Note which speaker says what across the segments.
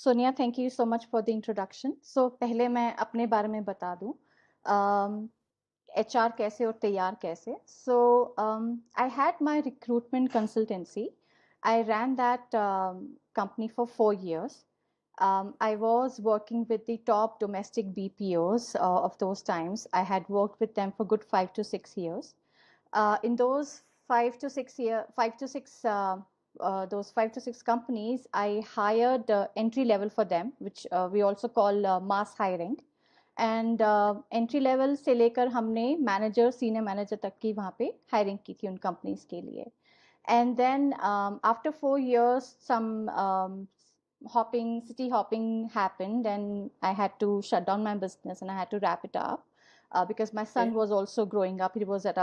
Speaker 1: Sonia, thank you so much for the introduction. So पहले मैं अपने बारे में बता दूं, एचआर कैसे और तैयार कैसे। So I had my recruitment consultancy. I ran that company for 4 years. I was working with the top domestic BPOs of those times. I had worked with them for good 5 to 6 years. In those 5 to 6 those 5 to 6 companies, I hired entry level for them, which we also call mass hiring. And entry level से लेकर हमने manager, senior manager तक की वहाँ पे hiring की थी उन कंपनीज के लिए। And then after 4 years some city hopping happened, and I had to shut down my business and I had to wrap it up because my son
Speaker 2: Okay.
Speaker 1: was also growing up. He was at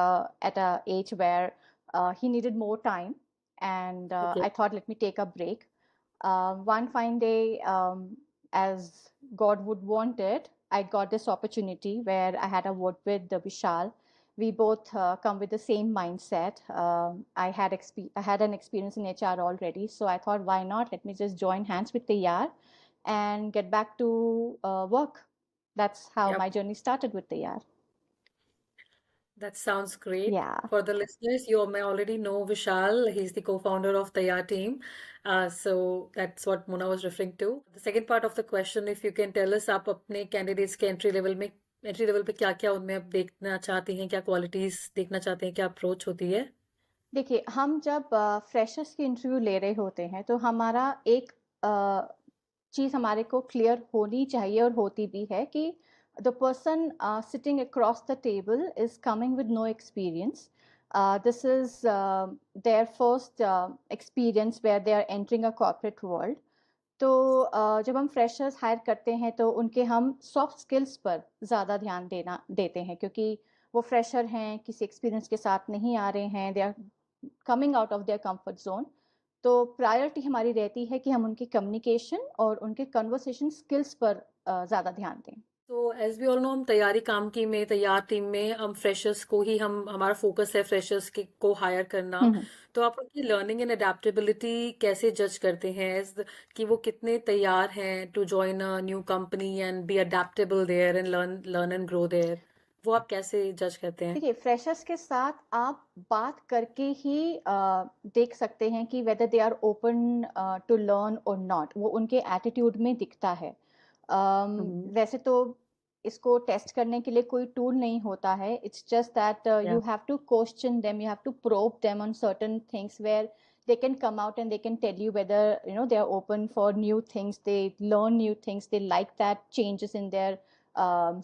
Speaker 1: a age where he needed more time, and
Speaker 2: Okay.
Speaker 1: I thought, let me take a break. One fine day, as God would want it, I got this opportunity where I had a word with Vishal. We both come with the same mindset. I had an experience in HR already, so I thought, why not? Let me just join hands with Tayyar and get back to work. That's how
Speaker 2: Yep.
Speaker 1: my journey started with Tayyar.
Speaker 2: That sounds great.
Speaker 1: Yeah.
Speaker 2: For the listeners, you may already know Vishal. He's the co-founder of Tayar team. So that's what Mona was referring to. The second part of the question, if you can tell us, आप अपने candidates के entry level पे क्या-क्या उनमें आप देखना चाहते हैं, क्या qualities देखना चाहते हैं, क्या approach होती है?
Speaker 1: देखिए, हम जब फ्रेशर्स की इंटरव्यू ले रहे होते हैं तो हमारा एक चीज़ हमारे को क्लियर होनी चाहिए और होती भी है कि the person sitting across the table is coming with no experience. This is their first experience where they are entering a corporate world. तो जब हम फ्रेशर्स हायर करते हैं तो उनके हम सॉफ्ट स्किल्स पर ज़्यादा ध्यान देते हैं, क्योंकि वो फ्रेशर हैं, किसी एक्सपीरियंस के साथ नहीं आ रहे हैं, they are coming out of their comfort zone. तो प्रायोरिटी हमारी रहती है कि हम उनकी कम्युनिकेशन और उनके कन्वर्सेशन स्किल्स पर ज़्यादा ध्यान दें.
Speaker 2: तो एज वी ऑल नो, हम तैयारी काम की में तैयार टीम में हम फ्रेशर्स को ही हमारा फोकस है फ्रेशर्स के को हायर करना.
Speaker 1: हम्म.
Speaker 2: तो आप उनकी लर्निंग एंड अडेप्टेबिलिटी कैसे जज करते हैं कि वो कितने तैयार हैं to join a new company and be adaptable there and learn and grow there? वो आप कैसे जज करते हैं?
Speaker 1: देखिए, फ्रेशर्स के साथ आप बात करके ही देख सकते हैं कि whether they are open to learn और नॉट. वो उनके एटीट्यूड में दिखता है.
Speaker 2: हम्म.
Speaker 1: वैसे तो इसको टेस्ट करने के लिए कोई टूल नहीं होता है. इट्स जस्ट दैट
Speaker 2: या
Speaker 1: you have to question them, you have to probe them on certain things where they can come out and they can tell you whether they are open for new things, they learn new things, they like that changes in their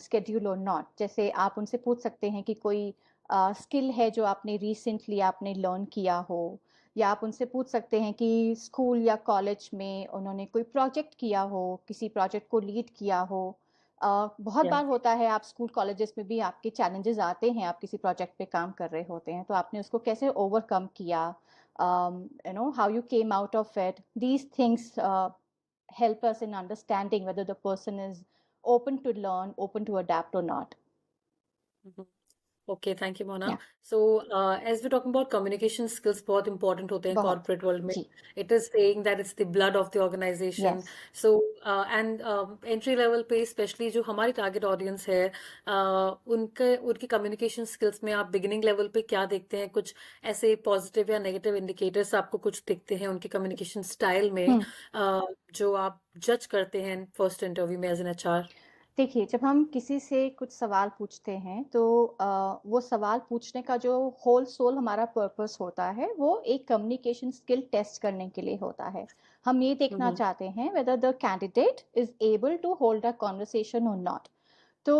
Speaker 1: schedule or not. जैसे आप उनसे पूछ सकते हैं कि कोई skill है जो आपने रिसेंटली आपने लर्न किया हो, या आप उनसे पूछ सकते हैं कि स्कूल या कॉलेज में उन्होंने कोई प्रोजेक्ट किया हो, किसी प्रोजेक्ट को लीड किया हो. बहुत
Speaker 2: या
Speaker 1: बार होता है आप स्कूल कॉलेजेस में भी आपके चैलेंजेस आते हैं, आप किसी प्रोजेक्ट पे काम कर रहे होते हैं तो आपने उसको कैसे ओवरकम किया, how you came out of it. These things help us in understanding whether the person is open to learn, open to adapt or not.
Speaker 2: Okay, thank you Mona.
Speaker 1: Yeah.
Speaker 2: So as we talking about communication skills बहुत important होते हैं
Speaker 1: बहुत.
Speaker 2: Corporate world में.
Speaker 1: जी.
Speaker 2: It is saying that it's the blood of the organisation.
Speaker 1: Yes.
Speaker 2: So and entry level पे specially जो हमारी target audience है, उनकी कम्युनिकेशन स्किल्स में आप बिगिनिंग लेवल पे क्या देखते हैं? कुछ ऐसे पॉजिटिव या नेगेटिव इंडिकेटर्स आपको कुछ दिखते हैं उनके कम्युनिकेशन स्टाइल में, जो आप जज करते हैं फर्स्ट इंटरव्यू में एज एन एचआर?
Speaker 1: देखिए, जब हम किसी से कुछ सवाल पूछते हैं तो वो सवाल पूछने का जो होल सोल हमारा पर्पस होता है वो एक कम्युनिकेशन स्किल टेस्ट करने के लिए होता है. हम ये देखना चाहते हैं whether the candidate is able to hold a conversation or not. तो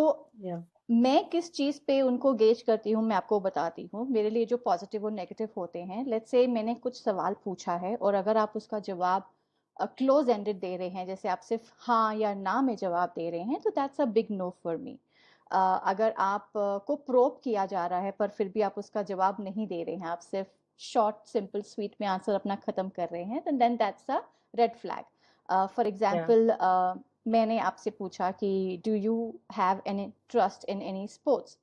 Speaker 2: या
Speaker 1: मैं किस चीज़ पे उनको गेज करती हूँ, मैं आपको बताती हूँ. मेरे लिए जो पॉजिटिव और नेगेटिव होते हैं, लेट्स से मैंने कुछ सवाल पूछा है और अगर आप उसका जवाब क्लोज एंडेड दे रहे हैं, जैसे आप सिर्फ हाँ या ना में जवाब दे रहे हैं, तो that's a big no for me. अगर आप को प्रोब किया जा रहा है पर फिर भी आप उसका जवाब नहीं दे रहे हैं, आप सिर्फ शॉर्ट सिंपल स्वीट में आंसर अपना खत्म कर रहे हैं, then that's a red flag. For
Speaker 2: या
Speaker 1: एग्जाम्पल, मैंने आपसे पूछा कि do you have any trust in any sports.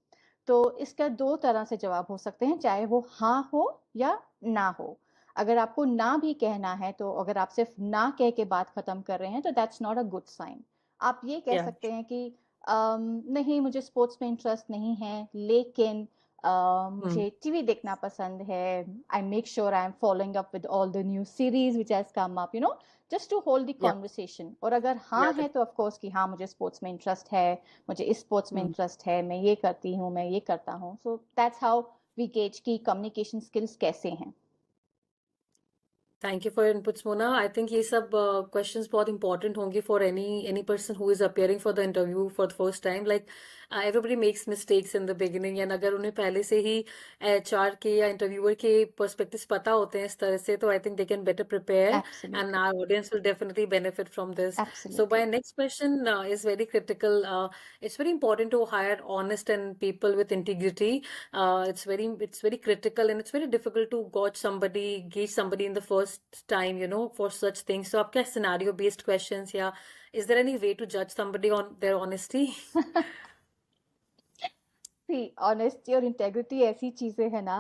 Speaker 1: तो इसका दो तरह से जवाब हो सकते हैं, चाहे वो हाँ हो या ना हो. अगर आपको ना भी कहना है, तो अगर आप सिर्फ ना कह के बात खत्म कर रहे हैं, तो that's not a good sign. आप ये कह
Speaker 2: या
Speaker 1: सकते हैं कि नहीं, मुझे स्पोर्ट्स में इंटरेस्ट नहीं है, लेकिन
Speaker 2: हम्म
Speaker 1: मुझे टीवी देखना पसंद है। I make sure I am following up with all the new series which has come up, just to hold the
Speaker 2: या
Speaker 1: कॉन्वर्सेशन। और अगर हाँ
Speaker 2: या
Speaker 1: है, तो ऑफ कोर्स कि हाँ, मुझे स्पोर्ट्स में इंटरेस्ट है, मुझे इस स्पोर्ट्स में इंटरेस्ट है, मैं ये करती हूँ, मैं ये करता हूँ। So that's how we gauge की कम्युनिकेशन स्किल्स कैसे हैं।
Speaker 2: Thank you for inputs Mona. I think ये सब क्वेश्चंस बहुत इंपॉर्टेंट होंगे for any person who is appearing for the interview for the first time. Like everybody makes mistakes in the beginning, and अगर उन्हें पहले से ही एचआर के या इंटरव्यूअर के पर्सपेक्टिव्स पता होते हैं इस तरह से, तो I think they can better prepare and
Speaker 1: absolutely,
Speaker 2: our audience will definitely benefit from this. So
Speaker 1: absolutely.
Speaker 2: My next question is very critical. It's very important to hire honest and people with integrity. It's very critical, and it's very difficult to gauge somebody in the first time, for such things. So आपका scenario based questions, या is there any way to judge somebody on their honesty?
Speaker 1: See, honesty और integrity ऐसी चीजें हैं ना,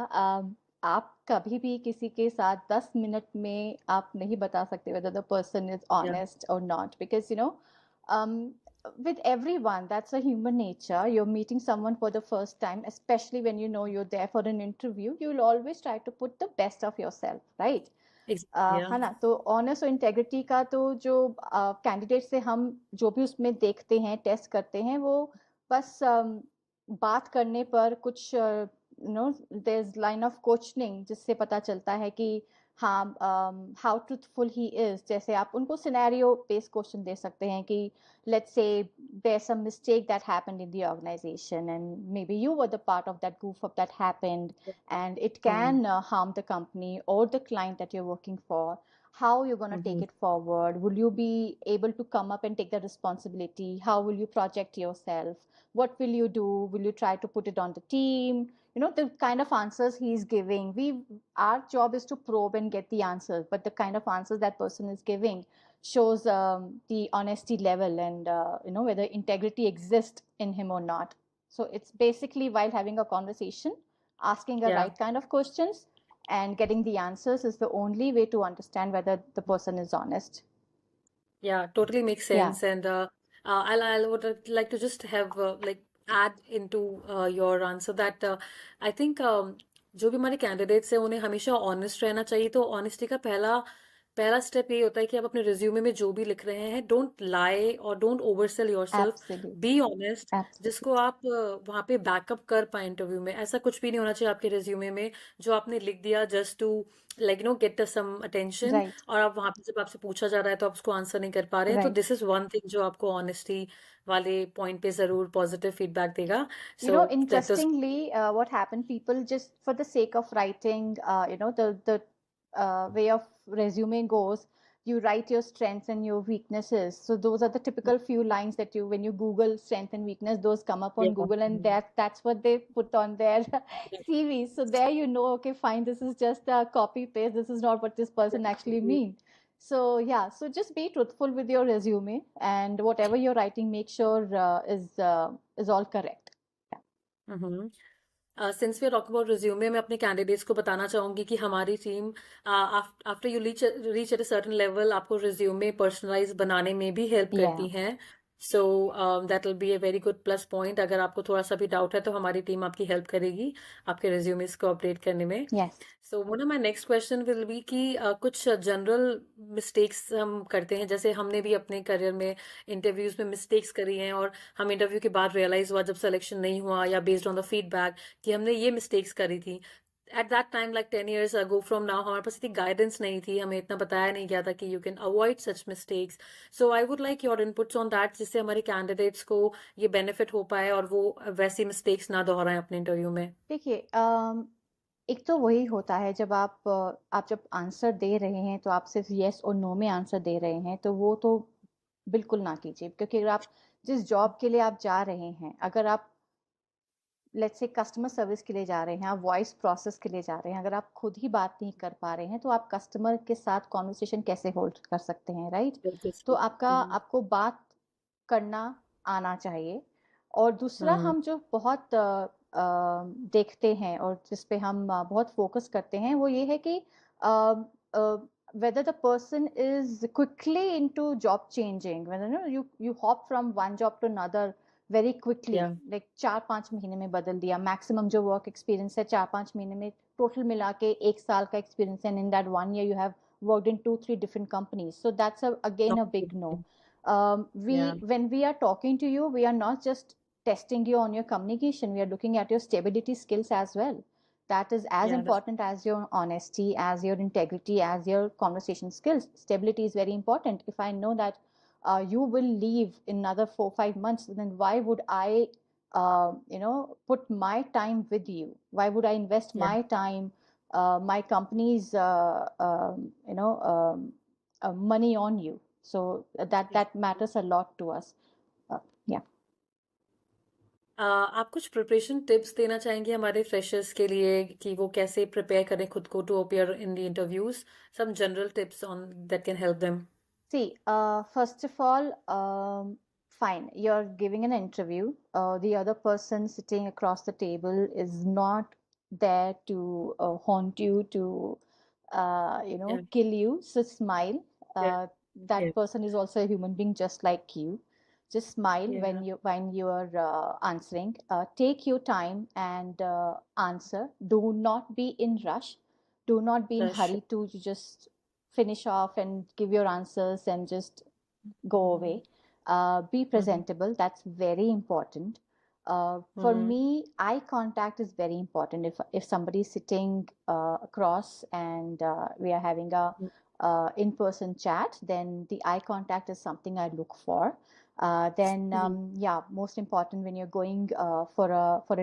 Speaker 1: आप कभी भी किसी के साथ 10 मिनट में आप नहीं बता सकते whether the person is
Speaker 2: Yeah.
Speaker 1: honest or not, because um, with everyone, that's a human nature. You're meeting someone for the first time, especially when you know you're there for an interview, you'll always try to put the best of yourself, right?
Speaker 2: Yeah.
Speaker 1: है ना? तो honest और integrity का तो जो candidate से हम जो भी उसमें देखते हैं, टेस्ट करते हैं, वो बस बात करने पर कुछ there is line of questioning जिससे पता चलता है कि हाँ, हाउ ट्रूथफुल ही इज। जैसे आप उनको सिनेरियो बेस्ड क्वेश्चन दे सकते हैं कि let's say there's some mistake that happened in the organization, and maybe you were the part of that goof up that happened, and it
Speaker 2: Hmm.
Speaker 1: can harm the company or the client that you're working for. How you're going to take
Speaker 2: Mm-hmm.
Speaker 1: it forward? Will you be able to come up and take the responsibility? How will you project yourself? What will you do? Will you try to put it on the team? The kind of answers he's giving, our job is to probe and get the answers, but the kind of answers that person is giving shows the honesty level, and whether integrity exists in him or not. So it's basically, while having a conversation, asking a
Speaker 2: Yeah.
Speaker 1: right kind of questions and getting the answers is the only way to understand whether the person is honest.
Speaker 2: Yeah, totally makes
Speaker 1: Yeah.
Speaker 2: sense. And I would like to just have like add into your answer that I think जो भी हमारे candidates हैं उन्हें हमेशा honest रहना चाहिए। तो honesty का पहला पहला स्टेप ये होता है कि आप अपने रिज्यूमे में जो भी लिख रहे हैं, डोंट लाई और don't oversell yourself,
Speaker 1: Absolutely.
Speaker 2: Be honest, जिसको
Speaker 1: Absolutely.
Speaker 2: आप वहाँ पे बैकअप कर पाए इंटरव्यू में। ऐसा कुछ भी नहीं होना चाहिए आपके रिज्यूमे में जो आपने लिख दिया just to like get some attention,
Speaker 1: Right.
Speaker 2: और आप वहां पे जब आपसे पूछा जा रहा है तो आप उसको आंसर नहीं कर पा रहे हैं। तो
Speaker 1: Right.
Speaker 2: This is one thing जो आपको ऑनेस्टी वाले पॉइंट पे जरूर पॉजिटिव फीडबैक देगा। So that was
Speaker 1: Interestingly, what happened, people just for the sake of writing, the way of resume goes, you write your strengths and your weaknesses. So those are the typical few lines that when you Google strength and weakness, those come up on
Speaker 2: yeah.
Speaker 1: Google, and that's what they put on their CVs. So there okay, fine, this is just a copy paste. This is not what this person actually means. So yeah, so just be truthful with your resume, and whatever you're writing, make sure is all correct.
Speaker 2: Hmm. Since we are talk about resume, मैं अपने candidates को बताना चाहूंगी कि हमारी team after you reach at a certain level आपको resume personalise बनाने में भी हेल्प
Speaker 1: Yeah.
Speaker 2: करती हैं। So that will be a very good plus point. अगर आपको थोड़ा सा भी डाउट है तो हमारी टीम आपकी हेल्प करेगी आपके रिज्यूमेस को अपडेट करने में।
Speaker 1: Yes.
Speaker 2: So Mona, my next question will be कि कुछ जनरल मिस्टेक्स हम करते हैं, जैसे हमने भी अपने करियर में इंटरव्यूज में मिस्टेक्स करी हैं, और हम इंटरव्यू के बाद रियलाइज हुआ जब सिलेक्शन नहीं हुआ या बेस्ड ऑन द फीडबैक कि हमने ये मिस्टेक्स करी थी। At that time like 10 years ago from now हमारे पास इतनी गाइडेंस नहीं थी, हमें इतना बताया नहीं गया था कि you can avoid such mistakes. So I would like your inputs on that, जिससे हमारे कैंडिडेट्स को ये बेनिफिट हो पाए और वो वैसी मिस्टेक्स ना दोहराएं अपने इंटरव्यू में।
Speaker 1: देखिए, एक तो वही होता है, जब आप जब आंसर दे रहे हैं, तो आप सिर्फ यस और नो में आंसर दे रहे हैं, तो वो तो बिल्कुल ना कीजिए। क्योंकि अगर आप जिस जॉब के लिए आप जा रहे हैं, अगर आप लेट्स से कस्टमर सर्विस के लिए जा रहे हैं, आप वॉइस प्रोसेस के लिए जा रहे हैं, अगर आप खुद ही बात नहीं कर पा रहे हैं, तो आप कस्टमर के साथ कॉन्वर्सेशन कैसे होल्ड कर सकते हैं, राइट?
Speaker 2: बिल्कुल
Speaker 1: तो
Speaker 2: सही।
Speaker 1: आपको बात करना आना चाहिए। और दूसरा,
Speaker 2: हम्म।
Speaker 1: हम जो बहुत देखते हैं और जिस पे हम बहुत फोकस करते हैं, वो ये है कि um, uh, whether the person is quickly into job changing, whether you hop from one job to another very quickly,
Speaker 2: Yeah.
Speaker 1: like 4-5 महीने में बदल दिया, maximum जो work experience है 4-5 महीने में total मिला के 1 साल का experience, and in that 1 year you have worked in 2-3 different companies, so that's again
Speaker 2: Not
Speaker 1: a big
Speaker 2: good.
Speaker 1: no.
Speaker 2: Yeah.
Speaker 1: When we are talking to you, we are not just testing you on your communication, we are looking at your stability skills as well. That is as
Speaker 2: Yeah, that's
Speaker 1: important as your honesty, as your integrity, as your conversation skills. Stability is very important. If I know that you will leave in another 4-5 months, then why would I put my time with you? Why would I invest
Speaker 2: yeah.
Speaker 1: my time, my company's money on you? So that
Speaker 2: Exactly.
Speaker 1: matters a lot to us. Yeah.
Speaker 2: आप कुछ preparation tips देना चाहेंगे हमारे freshers के लिए कि वो कैसे प्रिपेयर करें खुद को to appear in the interviews, some general tips on that can help them?
Speaker 1: See, first of all, fine, you're giving an interview. The other person sitting across the table is not there to haunt you, to
Speaker 2: Yeah.
Speaker 1: kill you. So smile.
Speaker 2: Yeah.
Speaker 1: That
Speaker 2: Yeah.
Speaker 1: person is also a human being just like you. Just smile
Speaker 2: Yeah.
Speaker 1: when you are answering. Take your time and answer. Do not be in rush. Do not be in
Speaker 2: Rush.
Speaker 1: hurry to just finish off and give your answers and just go away. Be
Speaker 2: Mm-hmm.
Speaker 1: presentable. That's very important. For
Speaker 2: Mm-hmm.
Speaker 1: me, eye contact is very important. If somebody is sitting across and we are having a in-person chat, then the eye contact is something I look for. Then
Speaker 2: Mm-hmm.
Speaker 1: yeah, most important when you're going for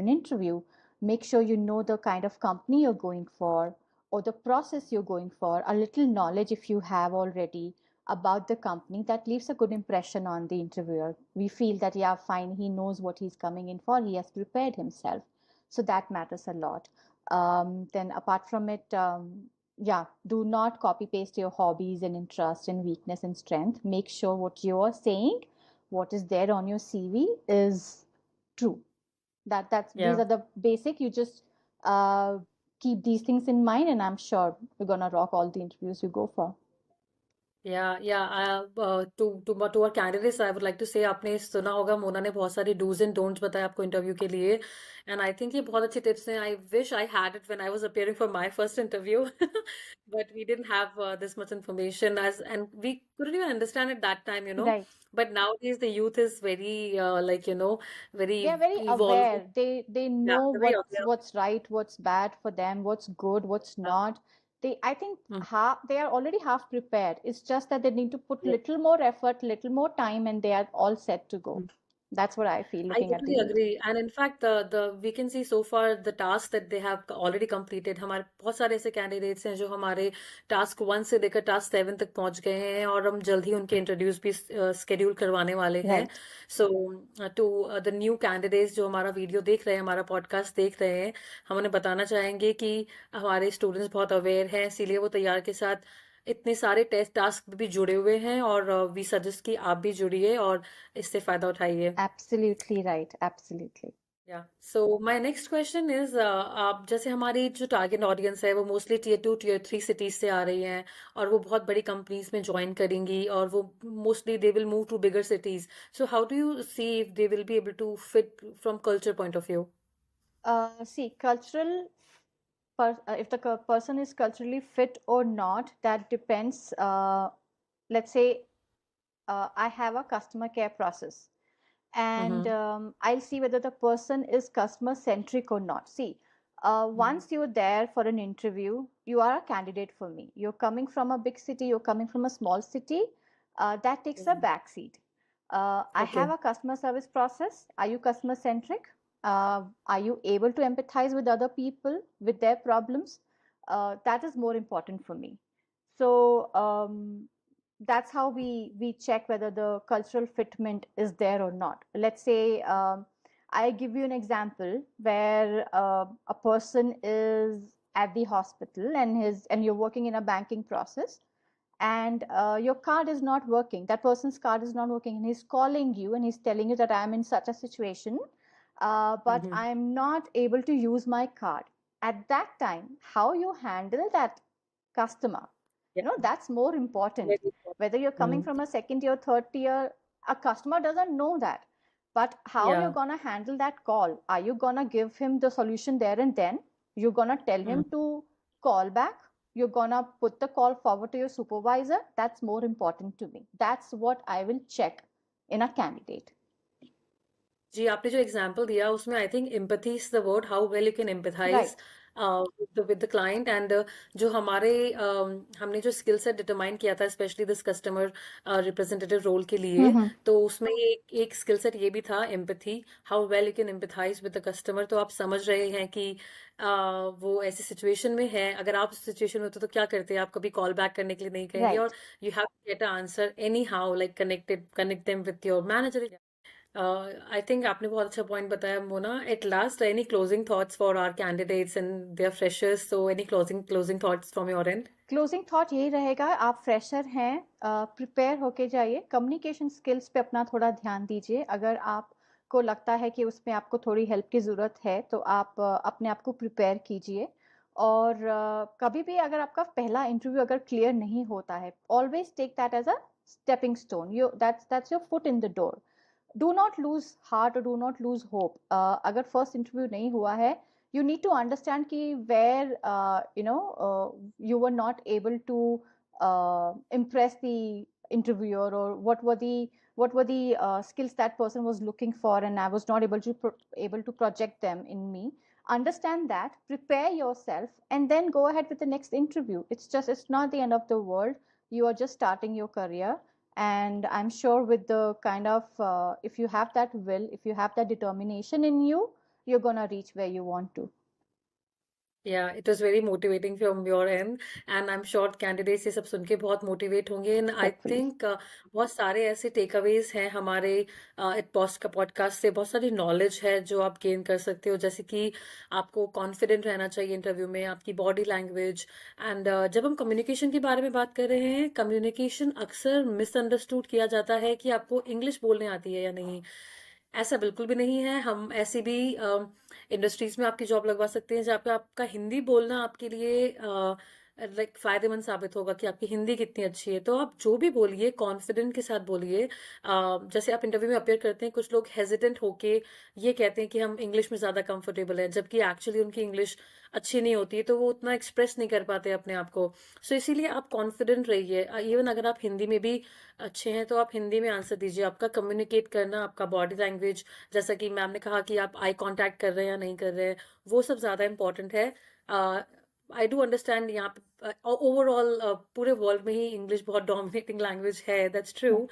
Speaker 1: an interview, make sure you know the kind of company you're going for or the process you're going for. A little knowledge if you have already about the company, that leaves a good impression on the interviewer. We feel that yeah, fine, he knows what he's coming in for, he has prepared himself, so that matters a lot. Then apart from it, yeah, do not copy paste your hobbies and interest and weakness and strength. Make sure what you're saying, what is there on your CV is true. That's These
Speaker 2: Yeah.
Speaker 1: are the basic. You just uh, keep these things in mind, and I'm sure you're gonna rock all the interviews you go for.
Speaker 2: To our candidates I would like to say, आपने सुना होगा मोना ने बहुत सारे dos and don'ts बताए आपको interview के लिए, एंड आई थिंक ये बहुत अच्छे टिप्स हैं. I wish I had it when I was appearing for my first interview, but we didn't have this much information as and we couldn't even understand at that time, you know.
Speaker 1: Right.
Speaker 2: But nowadays the youth is very like, you know, very
Speaker 1: They're very
Speaker 2: evolving.
Speaker 1: aware. They
Speaker 2: Yeah,
Speaker 1: know
Speaker 2: they're very aware.
Speaker 1: what's right, what's bad for them, what's good, what's
Speaker 2: Yeah.
Speaker 1: not. I think
Speaker 2: Mm.
Speaker 1: they are already half prepared. It's just that they need to put
Speaker 2: Yeah.
Speaker 1: little more effort, little more time, and they are all set to go. That's what I feel
Speaker 2: I
Speaker 1: looking at the
Speaker 2: totally
Speaker 1: youth.
Speaker 2: agree. And in fact, the we can see so far the tasks that they have already completed. हमारे बहुत सारे ऐसे candidates हैं जो हमारे task 1 से लेकर task 7 तक पहुंच गए हैं, और हम जल्द ही उनके इंट्रोड्यूस भी स्केड्यूल करवाने वाले हैं.
Speaker 1: Right.
Speaker 2: So to the new candidates जो हमारा वीडियो देख रहे हैं, हमारा पॉडकास्ट देख रहे हैं, हम उन्हें बताना चाहेंगे कि हमारे स्टूडेंट्स बहुत अवेयर हैं, इसीलिए वो तैयार के साथ इतने सारे टेस्ट टास्क भी जुड़े हुए हैं, और वी सजेस्ट कि आप भी जुड़िए और इससे फायदा उठाइए.
Speaker 1: Absolutely right. Absolutely.
Speaker 2: या so my next question is, आप जैसे हमारी जो टारगेट ऑडियंस है वो मोस्टली टियर 2 टियर 3 सिटीज से आ रही हैं, और वो बहुत बड़ी कंपनीज में ज्वाइन करेंगी, और वो mostly they will move to bigger cities. So how do you see if they will be able to fit from culture point of view?
Speaker 1: See, if the person is culturally fit or not, that depends. Let's say I have a customer care process, and
Speaker 2: Mm-hmm.
Speaker 1: I'll see whether the person is customer centric or not. See, once you're there for an interview, you are a candidate for me. You're coming from a big city, you're coming from a small city, that takes a back seat. I have
Speaker 2: Okay.
Speaker 1: a customer service process. Are you customer centric? Are you able to empathize with other people, with their problems? That is more important for me. So that's how we check whether the cultural fitment is there or not. Let's say I give you an example where a person is at the hospital and you're working in a banking process, and your card is not working. That person's card is not working, and he's calling you and he's telling you that I'm in such a situation, but
Speaker 2: Mm-hmm.
Speaker 1: I'm not able to use my card. At that time, how you handle that customer.
Speaker 2: Yeah,
Speaker 1: That's more important.
Speaker 2: very important.
Speaker 1: Whether you're coming from a second tier, third tier, a customer doesn't know that. But how you're
Speaker 2: Yeah.
Speaker 1: going to handle that call? Are you going to give him the solution there and then? You're going to tell him to call back? You're going to put the call forward to your supervisor? That's more important to me. That's what I will check in a candidate.
Speaker 2: जी, आपने जो example दिया उसमें I think empathy is the word, how well you can empathise
Speaker 1: Right.
Speaker 2: With the client and जो हमारे हमने जो skill set determine किया था specially this customer representative role के लिए,
Speaker 1: Mm-hmm.
Speaker 2: तो उसमें एक स्किल सेट ये भी था empathy, how well you can empathise with the customer. तो आप समझ रहे हैं कि वो ऐसी सिचुएशन में है, अगर आप उस सिचुएशन में होते तो क्या करते हैं, आप कभी कॉल बैक करने के लिए नहीं कहेंगे और
Speaker 1: Right.
Speaker 2: You have to get a answer anyhow, like connect them with your manager. I think आपने बहुत अच्छा पॉइंट बताया Mona. At last, any closing thoughts for our candidates and their freshers, so any closing thoughts from your end?
Speaker 1: Closing thought यही रहेगा, आप fresher हैं, prepare होके जाइए, कम्युनिकेशन स्किल्स पे अपना थोड़ा ध्यान दीजिए। अगर आपको लगता है कि उसमें आपको थोड़ी हेल्प की ज़रूरत है तो आप अपने आप को प्रिपेयर कीजिए। और कभी भी अगर आपका पहला इंटरव्यू अगर क्लियर नहीं होता है, always take that as a stepping stone, you that's your foot in the door. Do not lose heart और डू नॉट लूज होप। अगर फर्स्ट इंटरव्यू नहीं हुआ है, you need to understand ki where you were not able to impress the interviewer, or what were the skills that person was looking for and I was not able to project them in me. Understand that, prepare yourself, and then go ahead with the next interview. It's not the end of the world. You are just starting your career, and I'm sure with the kind of if you have that will, if you have that determination in you, you're going to reach where you want to.
Speaker 2: Yeah, it was very motivating from your end and I'm sure candidates ये सब सुन के बहुत motivate होंगे and I
Speaker 1: Hopefully.
Speaker 2: Think बहुत सारे ऐसे takeaways हैं हमारे पॉडकास्ट से, बहुत सारी नॉलेज है जो आप गेन कर सकते हो, जैसे कि आपको कॉन्फिडेंट रहना चाहिए इंटरव्यू में, आपकी बॉडी लैंग्वेज एंड जब हम कम्युनिकेशन के बारे में बात कर रहे हैं, कम्युनिकेशन अक्सर मिसअंडरस्टूड किया जाता है कि आपको इंग्लिश बोलने आती है या नहीं। ऐसा बिल्कुल भी नहीं है। हम ऐसी भी इंडस्ट्रीज में आपकी जॉब लगवा सकते हैं जहाँ पे आपका हिंदी बोलना आपके लिए लाइक फायदेमंद साबित होगा कि आपकी हिंदी कितनी अच्छी है। तो आप जो भी बोलिए कॉन्फिडेंट के साथ बोलिए। जैसे आप इंटरव्यू में अपेयर करते हैं, कुछ लोग हेजिटेंट होके ये कहते हैं कि हम इंग्लिश में ज़्यादा कंफर्टेबल हैं, जबकि एक्चुअली उनकी इंग्लिश अच्छी नहीं होती है, तो वो उतना एक्सप्रेस नहीं कर पाते अपने आप को। सो इसीलिए आप कॉन्फिडेंट रहिए। इवन अगर आप हिंदी में भी अच्छे हैं तो आप हिंदी में आंसर दीजिए। आपका कम्युनिकेट करना, आपका बॉडी लैंग्वेज, जैसा कि मैम ने कहा कि आप आई कांटेक्ट कर रहे हैं या नहीं कर रहे हैं, वो सब ज़्यादा इंपॉर्टेंट है। आई डू अंडरस्टैंड यहाँ पे ओवरऑल पूरे वर्ल्ड में ही इंग्लिश बहुत डोमिनेटिंग लैंग्वेज है, that's true,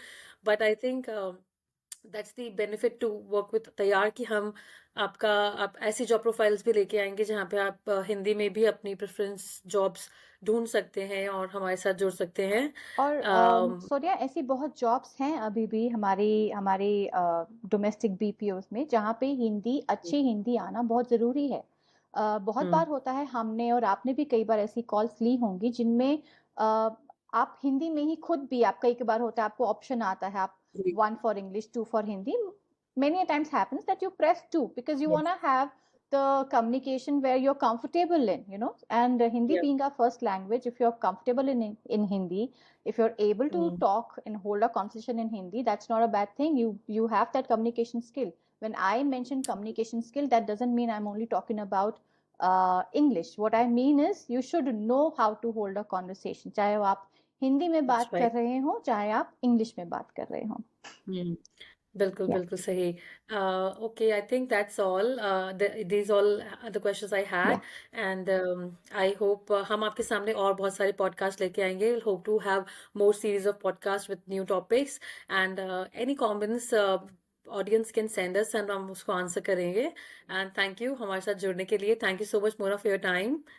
Speaker 2: but I think that's the benefit to work with तैयार कि हम आप ऐसी जॉब प्रोफाइल्स भी लेके आएंगे जहाँ पे आप हिंदी में भी अपनी प्रेफरेंस जॉब्स ढूंढ सकते हैं और हमारे साथ जुड़ सकते हैं।
Speaker 1: और सोनिया, ऐसी बहुत जॉब्स हैं अभी भी हमारी हमारी डोमेस्टिक बीपीओस में, जहाँ पे अच्छी हिंदी आना बहुत ज़रूरी है। बहुत बार होता है, हमने और आपने भी कई बार ऐसी कॉल्स ली होंगी जिनमें आप हिंदी में ही खुद भी, आप कई बार होता है आपको ऑप्शन आता है, आप 1 for English, 2 for Hindi. Many a times happens that you press 2 because you want to have the communication where you're comfortable in, and Hindi being our first language, if you're comfortable in Hindi, if you're able to talk and hold a conversation in Hindi, that's not a bad thing. You have that communication skill. When I mention communication skill, that doesn't mean I'm only talking about English. What I mean is you should know how to hold a conversation, चाहे वो आप हिंदी में बात कर रहे हो, चाहे आप इंग्लिश में बात कर रहे हो।
Speaker 2: बिल्कुल
Speaker 1: Yeah.
Speaker 2: बिल्कुल सही। Okay, I think that's all, these all the questions I had and I hope हम आपके सामने और बहुत सारे पॉडकास्ट लेके आएंगे। Hope to have more series of podcast with new topics and any comments audience can send us and हम उसको आंसर करेंगे। एंड थैंक यू हमारे साथ जुड़ने के लिए। Thank you so much Mona for your time.